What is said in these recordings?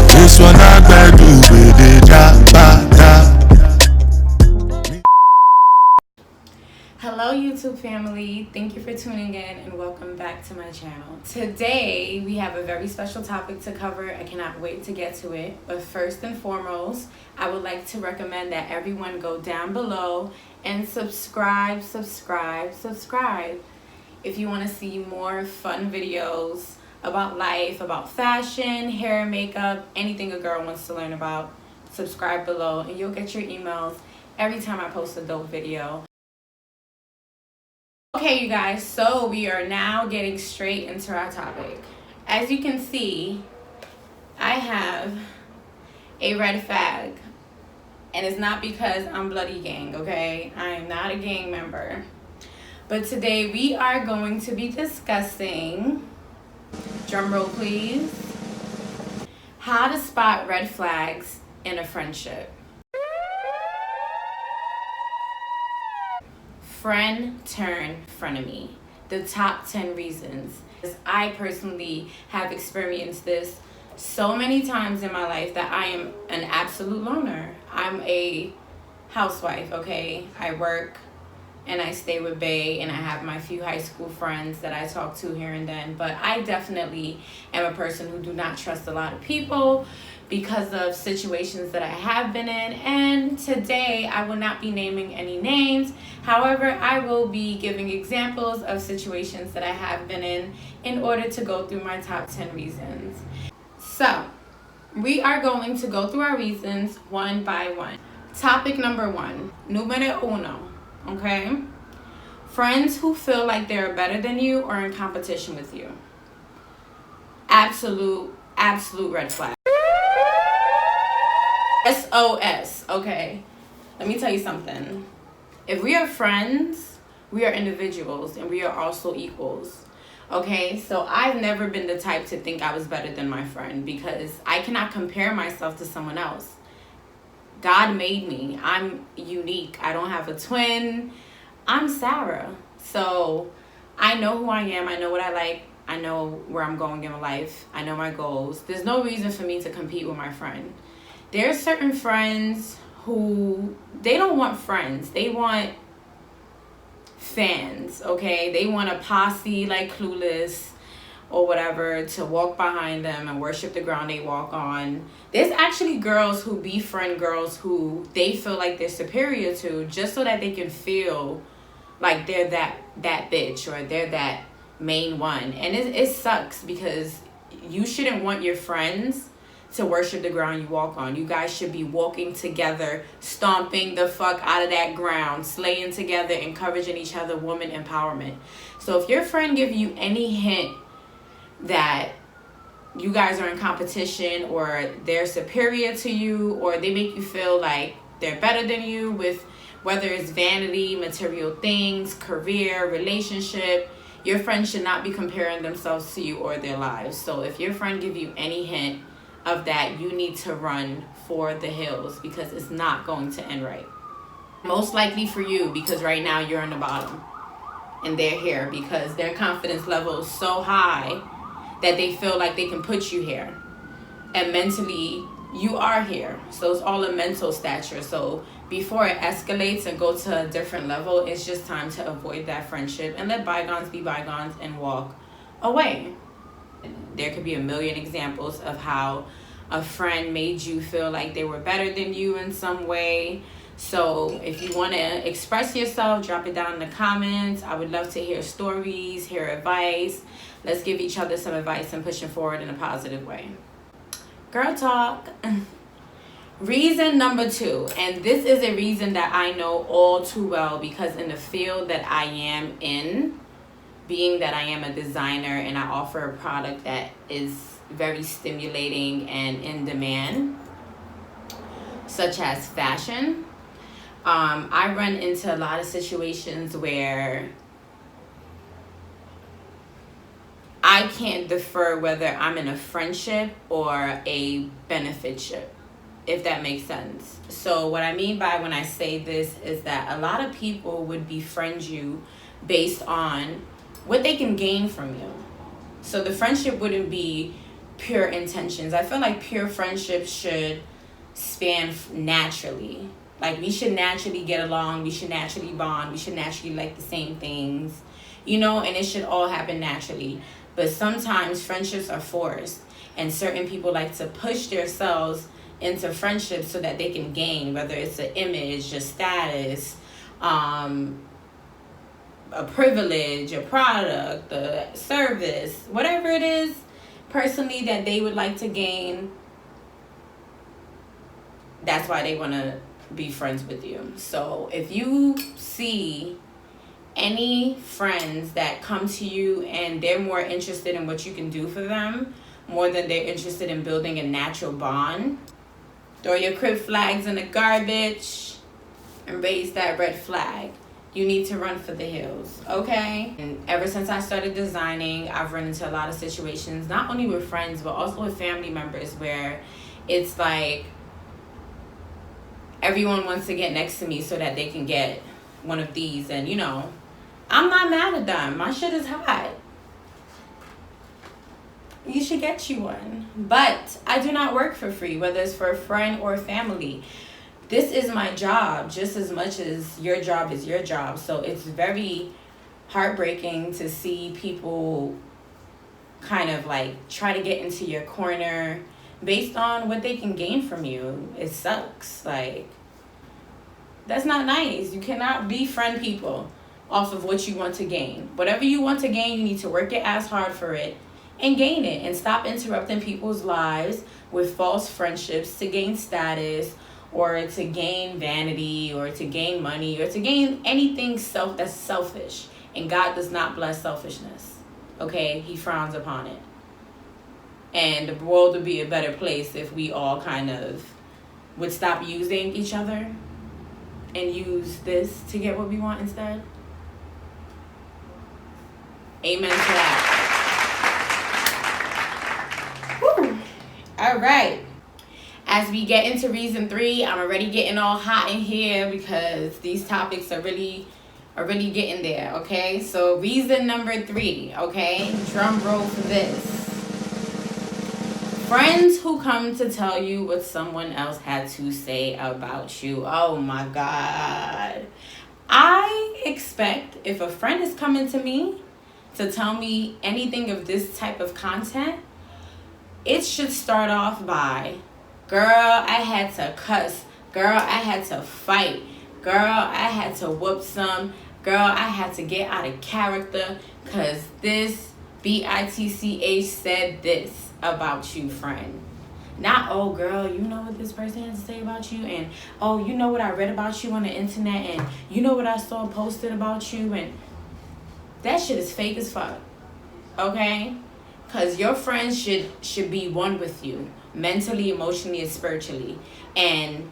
This one I gotta do with the Hello YouTube family, thank you for tuning in and welcome back to my channel. Today we have a very special topic to cover. I cannot wait to get to it, but first and foremost I would like to recommend that everyone go down below and subscribe if you want to see more fun videos about life, about fashion, hair, makeup, anything a girl wants to learn about. Subscribe below and you'll get your emails every time I post a dope video. Okay you guys, so we are now getting straight into our topic. As you can see, I have a red flag, and it's not because I'm bloody gang, okay? I am not a gang member. But today we are going to be discussing, drum roll please, how to spot red flags in a friendship. Friend turn frenemy. The top 10 reasons. I personally have experienced this so many times in my life that I am an absolute loner. I'm a housewife, okay? I work and I stay with bae and I have my few high school friends that I talk to here and then, but I definitely am a person who do not trust a lot of people because of situations that I have been in. And today I will not be naming any names. However, I will be giving examples of situations that I have been in order to go through my top 10 reasons. So we are going to go through our reasons one by one. Topic number 1, numero uno, okay? Friends who feel like they're better than you or in competition with you. Absolute red flag. SOS, okay? Let me tell you something. If we are friends, we are individuals and we are also equals. Okay, so I've never been the type to think I was better than my friend because I cannot compare myself to someone else. God made me. I'm unique. I don't have a twin. I'm Sarah. So I know who I am. I know what I like. I know where I'm going in life. I know my goals. There's no reason for me to compete with my friend. There's certain friends who, they don't want friends. They want fans, okay? They want a posse like Clueless or whatever to walk behind them and worship the ground they walk on. There's actually girls who befriend girls who they feel like they're superior to just so that they can feel like they're that bitch or they're that main one. And it sucks because you shouldn't want your friends to worship the ground you walk on. You guys should be walking together, stomping the fuck out of that ground, slaying together, encouraging each other, woman empowerment. So if your friend gives you any hint that you guys are in competition or they're superior to you or they make you feel like they're better than you with whether it's vanity, material things, career, relationship, your friend should not be comparing themselves to you or their lives. So if your friend gives you any hint of that, you need to run for the hills because it's not going to end right. Most likely for you because right now you're on the bottom and they're here because their confidence level is so high that they feel like they can put you here, and mentally you are here. So it's all a mental stature. So before it escalates and go to a different level, it's just time to avoid that friendship and let bygones be bygones and walk away. There could be a million examples of how a friend made you feel like they were better than you in some way. So if you want to express yourself, drop it down in the comments. I would love to hear stories, hear advice. Let's give each other some advice and push it forward in a positive way. Girl talk. Reason number 2, and this is a reason that I know all too well because in the field that I am in, being that I am a designer and I offer a product that is very stimulating and in demand, such as fashion, I run into a lot of situations where I can't defer whether I'm in a friendship or a benefitship, if that makes sense. So what I mean by when I say this is that a lot of people would befriend you based on what they can gain from you. So the friendship wouldn't be pure intentions. I feel like pure friendships should span naturally. Like we should naturally get along, we should naturally bond, we should naturally like the same things, and it should all happen naturally. But sometimes friendships are forced, and certain people like to push themselves into friendships so that they can gain, whether it's an image, a status, a privilege, a product, a service, whatever it is personally that they would like to gain. That's why they want to be friends with you. So if you see any friends that come to you and they're more interested in what you can do for them more than they're interested in building a natural bond, throw your crib flags in the garbage and raise that red flag. You need to run for the hills, okay? And ever since I started designing, I've run into a lot of situations, not only with friends, but also with family members, where it's like everyone wants to get next to me so that they can get one of these. And, I'm not mad at them. My shit is hot. You should get you one. But I do not work for free, whether it's for a friend or family. This is my job just as much as your job is your job. So it's very heartbreaking to see people kind of like try to get into your corner based on what they can gain from you. It sucks. Like, that's not nice. You cannot befriend people off of what you want to gain. Whatever you want to gain, you need to work your ass hard for it and gain it, and stop interrupting people's lives with false friendships to gain status or to gain vanity or to gain money or to gain anything that's selfish. And God does not bless selfishness. Okay? He frowns upon it. And the world would be a better place if we all kind of would stop using each other and use this to get what we want instead. Amen to that. Whew. All right. As we get into reason 3, I'm already getting all hot in here because these topics are really getting there, okay? So reason number 3, okay? Drum roll for this. Friends who come to tell you what someone else had to say about you. Oh my God. I expect if a friend is coming to me to tell me anything of this type of content, it should start off by, girl, I had to cuss. Girl, I had to fight. Girl, I had to whoop some. Girl, I had to get out of character because this BITCH said this about you, friend. Not, oh, girl, you know what this person had to say about you, and, oh, you know what I read about you on the internet, and you know what I saw posted about you, and that shit is fake as fuck, okay? Because your friends should be one with you, mentally, emotionally, and spiritually. And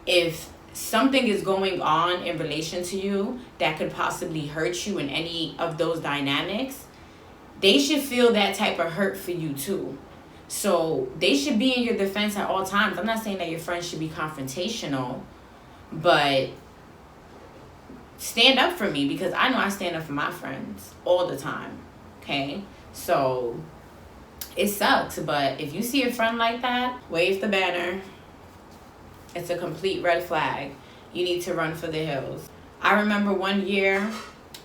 if something is going on in relation to you that could possibly hurt you in any of those dynamics, they should feel that type of hurt for you too. So they should be in your defense at all times. I'm not saying that your friends should be confrontational, but stand up for me, because I know I stand up for my friends all the time, okay? So it sucks, but if you see a friend like that, wave the banner. It's a complete red flag. You need to run for the hills. I remember one year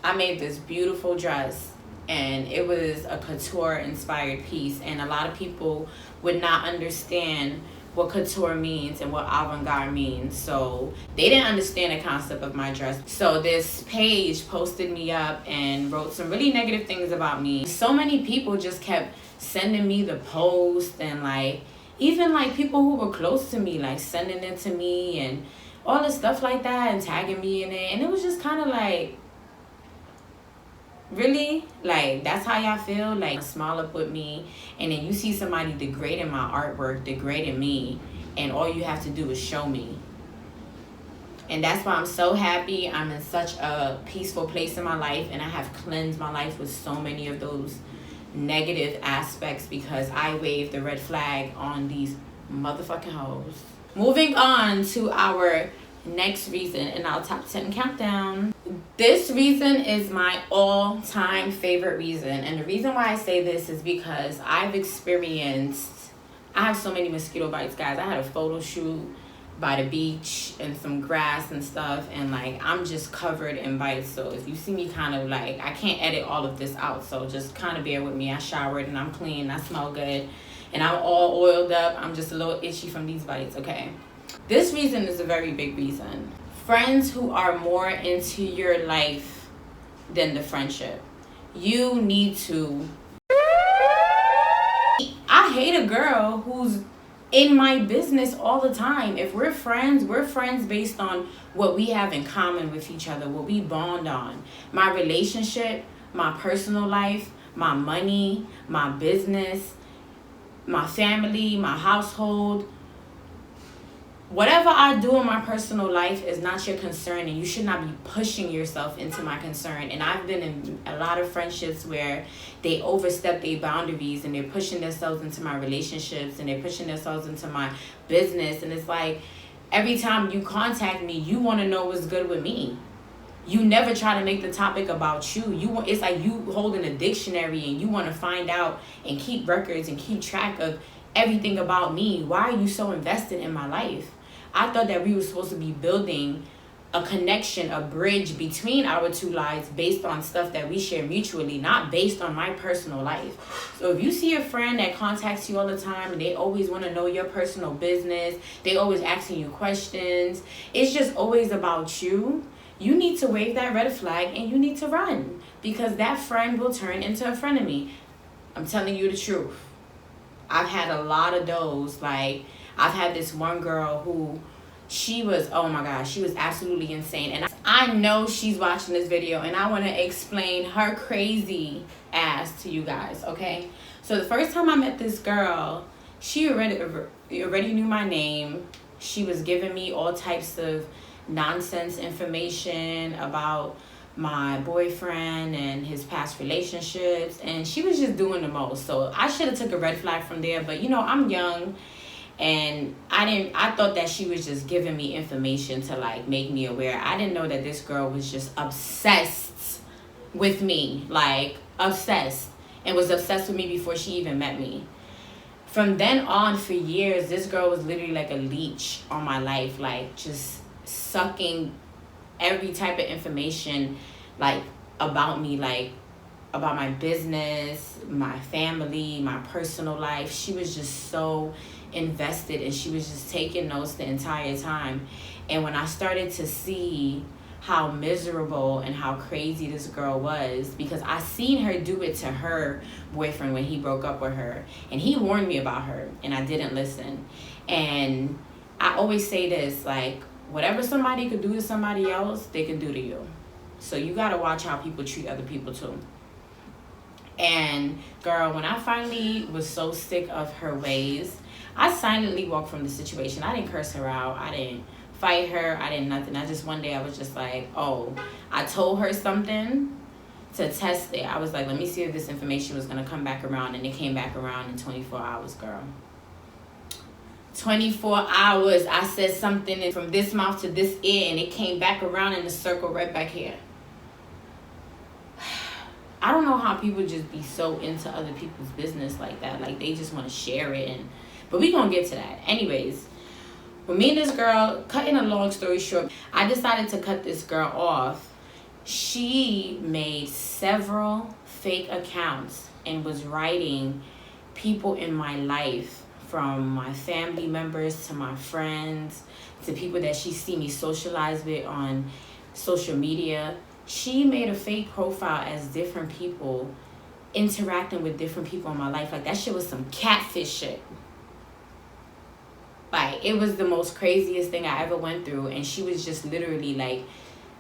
I made this beautiful dress, and it was a couture inspired piece, and a lot of people would not understand what couture means and what avant-garde means. So they didn't understand the concept of my dress. So this page posted me up and wrote some really negative things about me. So many people just kept sending me the post and like, even like people who were close to me, like sending it to me and all the stuff like that and tagging me in it. And it was just kind of like, really? Like, that's how y'all feel? Like, smile up with me, and then you see somebody degrading my artwork, degrading me, and all you have to do is show me. And that's why I'm so happy. I'm in such a peaceful place in my life, and I have cleansed my life with so many of those negative aspects because I waved the red flag on these motherfucking hoes. Moving on to our next reason in our top 10 countdown. This reason is my all-time favorite reason. And the reason why I say this is because I have so many mosquito bites, guys. I had a photo shoot by the beach and some grass and stuff, and like I'm just covered in bites. So if you see me kind of like, I can't edit all of this out, so just kind of bear with me. I showered and I'm clean, I smell good, and I'm all oiled up. I'm just a little itchy from these bites, okay? This reason is a very big reason. Friends who are more into your life than the friendship. You need to. I hate a girl who's in my business all the time. If we're friends based on what we have in common with each other, what we bond on. My relationship, my personal life, my money, my business, my family, my household. Whatever I do in my personal life is not your concern, and you should not be pushing yourself into my concern. And I've been in a lot of friendships where they overstep their boundaries and they're pushing themselves into my relationships and they're pushing themselves into my business. And it's like, every time you contact me, you want to know what's good with me. You never try to make the topic about you. It's like you holding a dictionary and you want to find out and keep records and keep track of everything about me. Why are you so invested in my life? I thought that we were supposed to be building a connection, a bridge between our two lives based on stuff that we share mutually, not based on my personal life. So if you see a friend that contacts you all the time and they always want to know your personal business, they always asking you questions, it's just always about you, you need to wave that red flag and you need to run, because that friend will turn into a frenemy. I'm telling you the truth. I've had a lot of those. Like, I've had this one girl who, she was, oh my gosh, she was absolutely insane. And I know she's watching this video, and I want to explain her crazy ass to you guys, okay? So the first time I met this girl, she already knew my name. She was giving me all types of nonsense information about my boyfriend and his past relationships, and she was just doing the most. So I should have took a red flag from there, but you know, I'm young. And I thought that she was just giving me information to like make me aware. I didn't know that this girl was just obsessed with me, like obsessed, and was obsessed with me before she even met me. From then on, for years, this girl was literally like a leech on my life, like just sucking every type of information, like about me, like about my business, my family, my personal life. She was just so invested, and she was just taking notes the entire time. And when I started to see how miserable and how crazy this girl was, because I seen her do it to her boyfriend when he broke up with her, and he warned me about her and I didn't listen. And I always say this, like, whatever somebody could do to somebody else, they can do to you. So you gotta watch how people treat other people too. And girl, when I finally was so sick of her ways, I silently walked from the situation. I didn't curse her out. I didn't fight her. I didn't nothing. One day I was just like, oh, I told her something to test it. I was like, let me see if this information was going to come back around. And it came back around in 24 hours, girl. 24 hours. I said something from this mouth to this ear, and it came back around in a circle right back here. I don't know how people just be so into other people's business like that. Like, they just want to share it. But we gonna get to that. Anyways, with me and this girl, cutting a long story short, I decided to cut this girl off. She made several fake accounts and was writing people in my life, from my family members to my friends to people that she see me socialize with on social media. She made a fake profile as different people, interacting with different people in my life. Like, that shit was some catfish shit. like, it was the most craziest thing I ever went through. And she was just literally like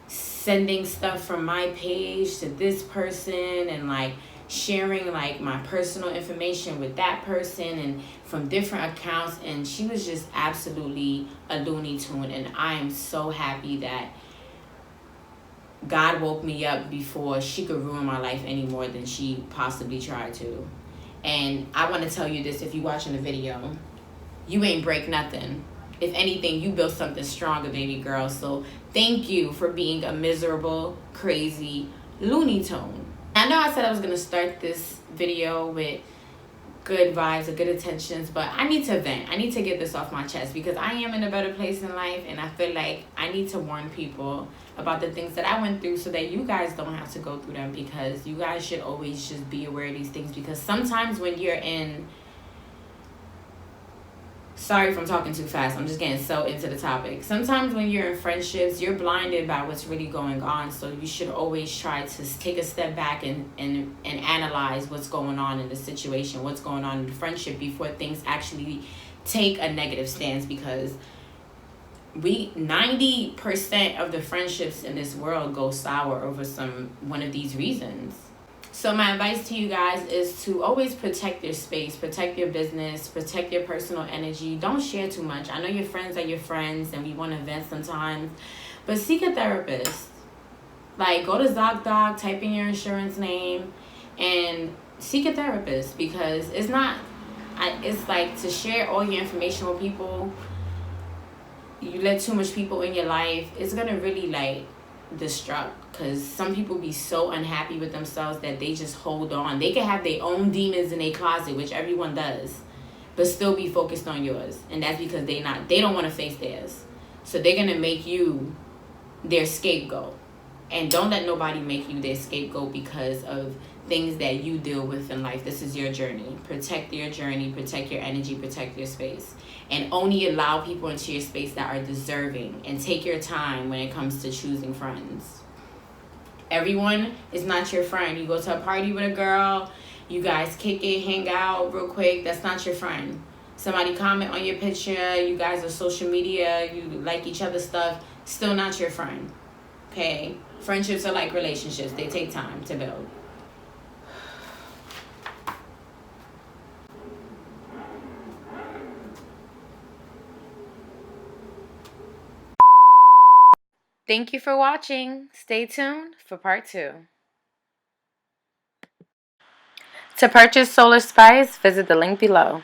sending stuff from my page to this person, and like sharing like my personal information with that person and from different accounts. And she was just absolutely a Looney Tune. And I am so happy that God woke me up before she could ruin my life any more than she possibly tried to. And I want to tell you this, if you're watching the video, you ain't break nothing. If anything, you built something stronger, baby girl. So thank you for being a miserable, crazy Looney Tune. I know I said I was going to start this video with good vibes or good intentions, but I need to vent. I need to get this off my chest because I am in a better place in life, and I feel like I need to warn people about the things that I went through so that you guys don't have to go through them, because you guys should always just be aware of these things. Because sometimes when you're in, sorry if I'm talking too fast, I'm just getting so into the topic. Sometimes when you're in friendships, you're blinded by what's really going on. So you should always try to take a step back and analyze what's going on in the situation, what's going on in the friendship before things actually take a negative stance. Because 90% of the friendships in this world go sour over one of these reasons. So my advice to you guys is to always protect your space, protect your business, protect your personal energy. Don't share too much. I know your friends are your friends and we want to vent sometimes, but seek a therapist. Like, go to ZocDoc, type in your insurance name, and seek a therapist. Because it's like to share all your information with people. You let too much people in your life, it's going to really like destruct. Because some people be so unhappy with themselves that they just hold on. They can have their own demons in their closet, which everyone does, but still be focused on yours. And that's because they don't want to face theirs. So they're gonna make you their scapegoat. And don't let nobody make you their scapegoat because of things that you deal with in life. This is your journey. Protect your journey, protect your energy, protect your space. And only allow people into your space that are deserving. And take your time when it comes to choosing friends. Everyone is not your friend. You go to a party with a girl, you guys kick it, hang out real quick. That's not your friend. Somebody comment on your picture, you guys are social media, you like each other's stuff, still not your friend. Okay? Friendships are like relationships. They take time to build. Thank you for watching. Stay tuned for part 2. To purchase Solar Spice, visit the link below.